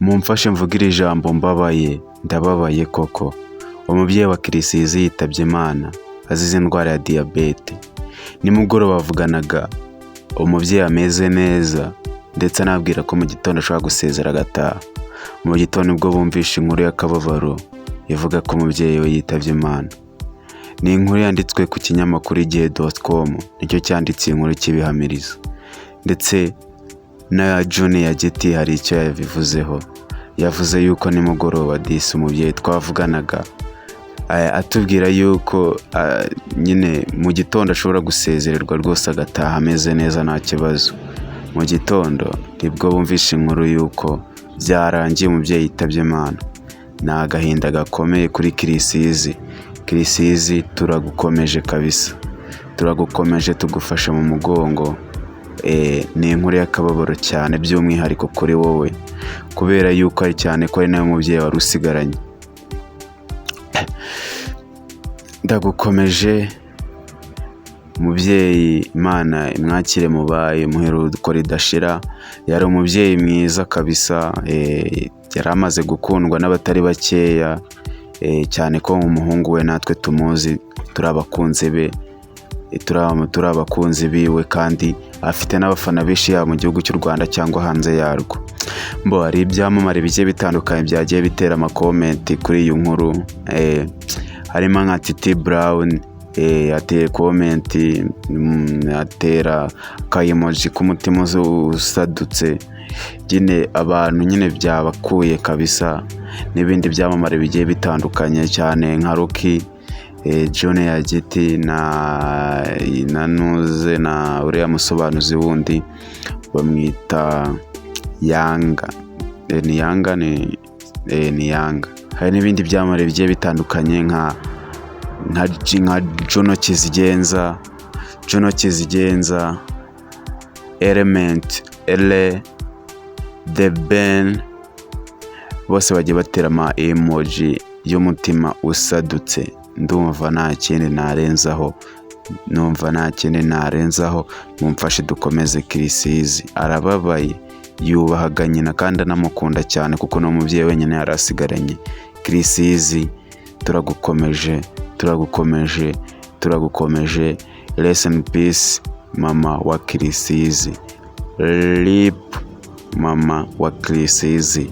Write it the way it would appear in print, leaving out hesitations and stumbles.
Mumfashe mvuge iri jambo mbabaye, ndababaye koko. Umubyeyi wa Kirisizi yitabye Imana azize indwara ya diyabete. Nimugoroba bavuganaga umubyeyi ameze neza ndetse anabwira ko mu gitondo ashobora gusezera agataha. Mu gitondo nibwo bumvishe inkuru y'akababaro ivuga ko umubyeyi we yitabye Imana. Ni inkuru yanditswe ku kinyamakuru igihe.com, nicyo cyanditse inkuru kibihamiriza. Ndetse na Junior Giti hari icyo yabivuzeho. Yavuze yuko nimugoroba disi umubyeyi twavuganaga atubwira yuko nyine mu gitondo ashobora gusezererwa rwose agataha ameze neza nta kibazo. Mu gitondo nibwo bumvishe inkuru yuko byarangiye umubyeyi yitabye Imana. Ni agahinda gakomeye kuri Kirisizi. Kirisizi turagukomeje kabisa, turagukomeje tugufasha mu mugongo. Ni inkuru y'akababaro cyane by'umwihariko kuri wowe, kubera yuko ari cyane ko ari nawe mubyeyi wari usigaranye. Ndagukomeje mubyeyi, Imana imwakire mubaye muheruko ridashira. Yari umubyeyi mwiza kabisa, yari amaze gukundwa n'abatari bakeya, cyane ko umuhungu we natwe tumuzi, turi abakunzi be, turi abakunzi biwe, kandi afite n'abafana benshi yaba mu gihugu cy'u Rwanda cyangwa hanze yarwo. Hari ibyamamare bigiye bitandukanye byagiye bitera amakomenti kuri iyi nkuru, harimo nka Titi Brown ateye komenti, atera akayemoji k'umutima usadutse. Nyine abantu nyine byabakuye kabisa, n'ibindi byamamare bigiye bitandukanye cyane nka Rocky, Junior Giti na Nuze na uriya musobanuzi wundi bamwita Yanga, ni Yanga, ni Yanga. Hari n'ibindi byamamare bigiye bitandukanye nka Juno Kizigenza, Element, The Ben, bose bagiye batera ama emoji y'umutima usadutse. Ndumva nta kindi narenzaho, mumfashe dukomeze. Kirisizi arababaye, yubahaga nyina kandi anamukunda cyane kuko no mubyeyi wenyine yari asigaranye. Kirisizi turagukomeje. Rest in peace mama wa Kirisizi. RIP mama wa Kirisizi.